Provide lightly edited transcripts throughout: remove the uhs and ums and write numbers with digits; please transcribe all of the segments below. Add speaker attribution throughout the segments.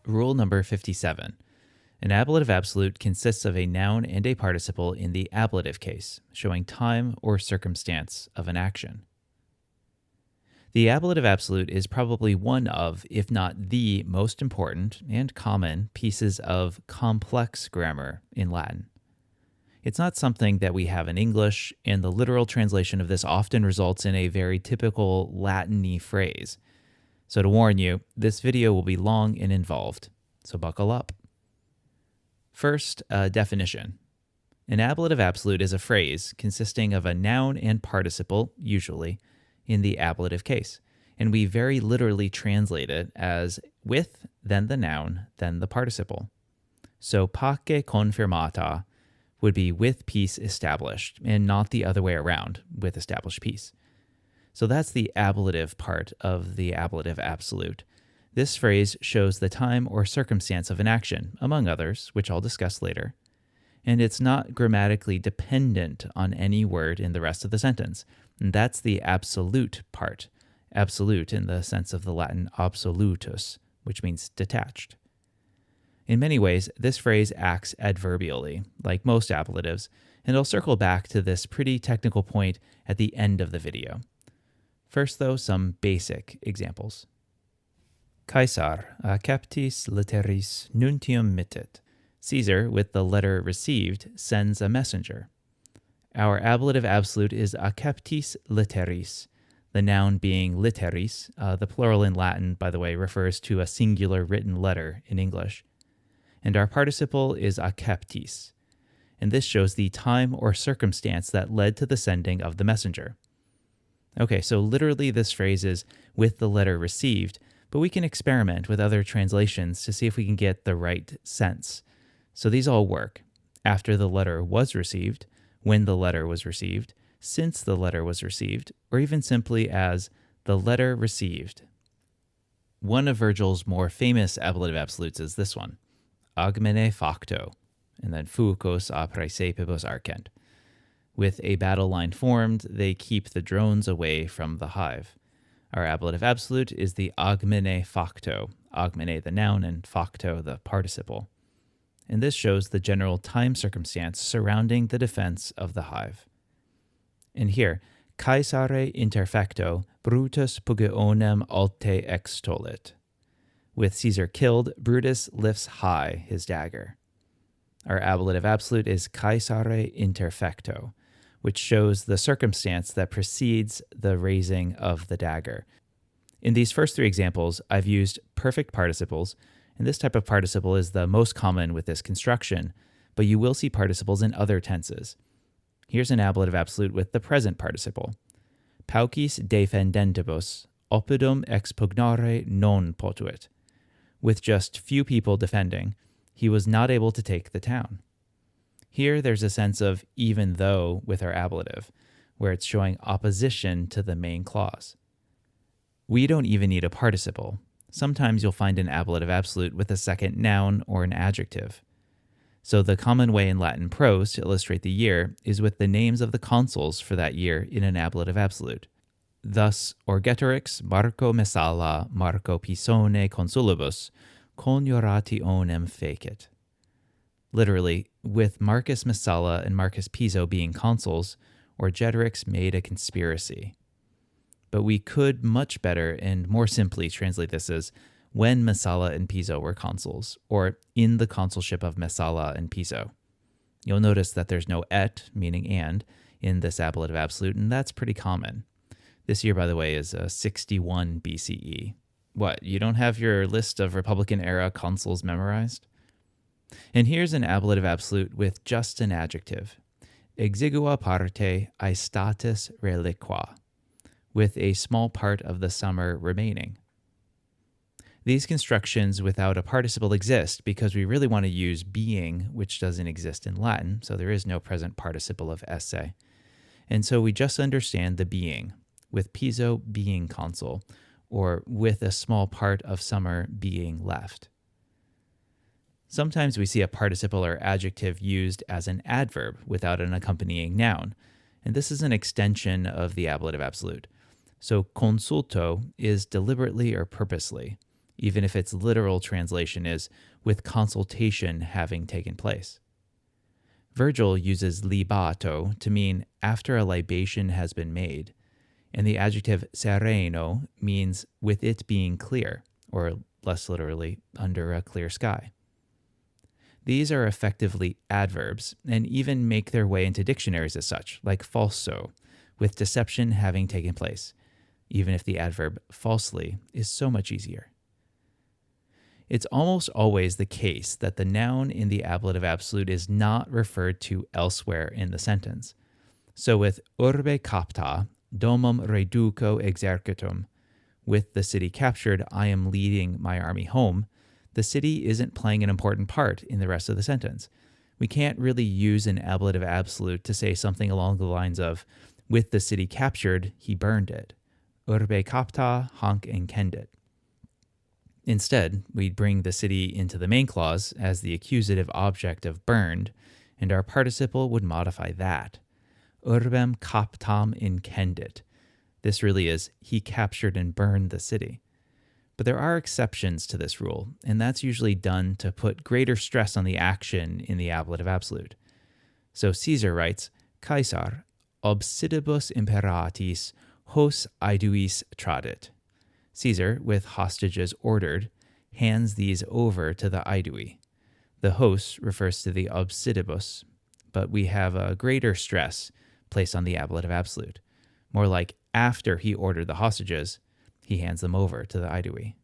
Speaker 1: Rule number 57. An ablative absolute consists of a noun and a participle in the ablative case, showing time or circumstance of an action. The ablative absolute is probably one of, if not the most important and common pieces of complex grammar in Latin. It's not something that we have in English, and the literal translation of this often results in a very typical Latin-y phrase. So to warn you, this video will be long and involved, so buckle up. First, a definition. An ablative absolute is a phrase consisting of a noun and participle, usually, in the ablative case, and we very literally translate it as with, then the noun, then the participle. So pace confirmata would be with peace established, and not the other way around, with established peace. So that's the ablative part of the ablative absolute. This phrase shows the time or circumstance of an action, among others, which I'll discuss later. And it's not grammatically dependent on any word in the rest of the sentence. And that's the absolute part. Absolute in the sense of the Latin absolutus, which means detached. In many ways, this phrase acts adverbially, like most ablatives, and I'll circle back to this pretty technical point at the end of the video. First, though, some basic examples. Caesar acceptis litteris nuntium mittit. Caesar, with the letter received, sends a messenger. Our ablative absolute is acceptis litteris, the noun being litteris. The plural in Latin, by the way, refers to a singular written letter in English. And our participle is acceptis. And this shows the time or circumstance that led to the sending of the messenger. Okay, so literally this phrase is with the letter received, but we can experiment with other translations to see if we can get the right sense. So these all work. After the letter was received, when the letter was received, since the letter was received, or even simply as the letter received. One of Virgil's more famous ablative absolutes is this one, agmene facto, and then fucos a praesepibus arcent. With a battle line formed, they keep the drones away from the hive. Our ablative absolute is the agmene facto, agmene the noun and facto the participle. And this shows the general time circumstance surrounding the defense of the hive. And here, Caesare interfecto, Brutus pugionem alte extolit. With Caesar killed, Brutus lifts high his dagger. Our ablative absolute is Caesare interfecto, which shows the circumstance that precedes the raising of the dagger. In these first three examples, I've used perfect participles, and this type of participle is the most common with this construction, but you will see participles in other tenses. Here's an ablative absolute with the present participle. Paucis defendentibus, oppidum expugnare non potuit. With just few people defending, he was not able to take the town. Here there's a sense of even though with our ablative, where it's showing opposition to the main clause. We don't even need a participle. Sometimes you'll find an ablative absolute with a second noun or an adjective. So the common way in Latin prose to illustrate the year is with the names of the consuls for that year in an ablative absolute. Thus, Orgetorix Marco Messala Marco Pisone consulibus coniurationem fecit. Literally, with Marcus Messala and Marcus Piso being consuls, Orgetorix made a conspiracy. But we could much better and more simply translate this as when Messala and Piso were consuls, or in the consulship of Messala and Piso. You'll notice that there's no et, meaning and, in this ablative absolute, and that's pretty common. This year, by the way, is 61 BCE. What, you don't have your list of Republican-era consuls memorized? And here's an ablative absolute with just an adjective. Exigua parte aestatis reliqua, with a small part of the summer remaining. These constructions without a participle exist because we really want to use being, which doesn't exist in Latin, so there is no present participle of esse. And so we just understand the being, with Piso being consul, or with a small part of summer being left. Sometimes we see a participle or adjective used as an adverb without an accompanying noun, and this is an extension of the ablative absolute. So consulto is deliberately or purposely. even if its literal translation is with consultation having taken place. Virgil uses libato to mean after a libation has been made, and the adjective sereno means with it being clear, or less literally, under a clear sky. These are effectively adverbs and even make their way into dictionaries as such, like falso, with deception having taken place, even if the adverb falsely is so much easier. It's almost always the case that the noun in the ablative absolute is not referred to elsewhere in the sentence. So with urbe capta, domum reduco exercitum, with the city captured, I am leading my army home, the city isn't playing an important part in the rest of the sentence. We can't really use an ablative absolute to say something along the lines of, with the city captured, he burned it. Urbe capta hanc incendit. Instead, we'd bring the city into the main clause as the accusative object of burned, and our participle would modify that. Urbem captam incendit. This really is, he captured and burned the city. But there are exceptions to this rule, and that's usually done to put greater stress on the action in the ablative absolute. So Caesar writes, Caesar, obsidibus imperatis hos aeduis tradit. Caesar, with hostages ordered, hands these over to the aedui. The hos refers to the obsidibus, but we have a greater stress placed on the ablative absolute. More like after he ordered the hostages, he hands them over to the aedui.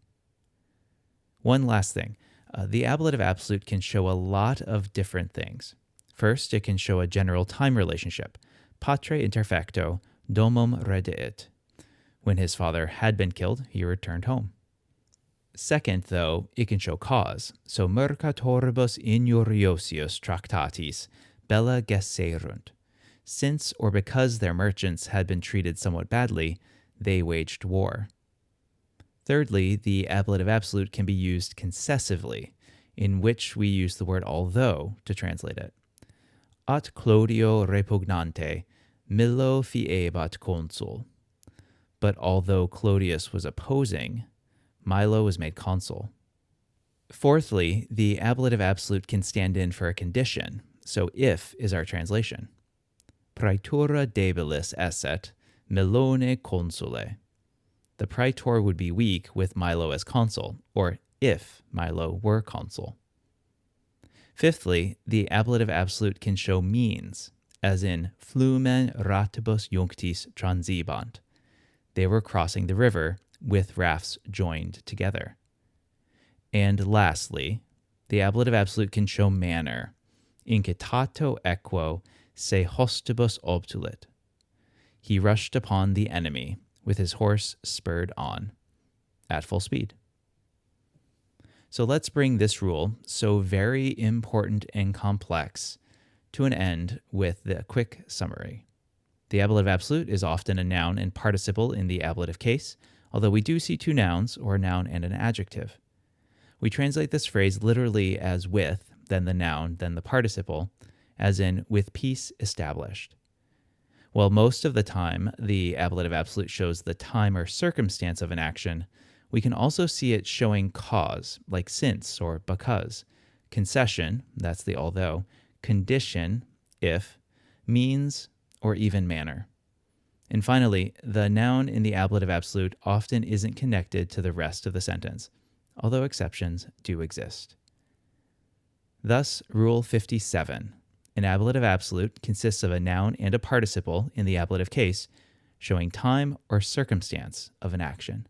Speaker 1: One last thing. The ablative absolute can show a lot of different things. First, it can show a general time relationship. Patre interfecto, domum rediit. When his father had been killed, he returned home. Second, though, it can show cause. So mercatoribus injuriosius tractatis bella gesserunt. Since or because their merchants had been treated somewhat badly, they waged war. Thirdly, the ablative absolute can be used concessively, in which we use the word although to translate it. At Claudio repugnante, Milo fiebat consul. But although Clodius was opposing, Milo was made consul. Fourthly, the ablative absolute can stand in for a condition, so if is our translation. Praetura debilis esset, Milone consule. The praetor would be weak with Milo as consul, or if Milo were consul. Fifthly, the ablative absolute can show means, as in flumen ratibus junctis transibant. They were crossing the river with rafts joined together. And lastly, the ablative absolute can show manner. Incitato equo se hostibus obtulit. He rushed upon the enemy with his horse spurred on, at full speed. So let's bring this rule, so very important and complex, to an end with the quick summary. The ablative absolute is often a noun and participle in the ablative case, although we do see two nouns, or a noun and an adjective. We translate this phrase literally as with, then the noun, then the participle, as in with peace established. While most of the time the ablative absolute shows the time or circumstance of an action, we can also see it showing cause, like since or because, concession, that's the although, condition, if, means, or even manner. And finally, the noun in the ablative absolute often isn't connected to the rest of the sentence, although exceptions do exist. Thus, Rule 57. An ablative absolute consists of a noun and a participle in the ablative case, showing time or circumstance of an action.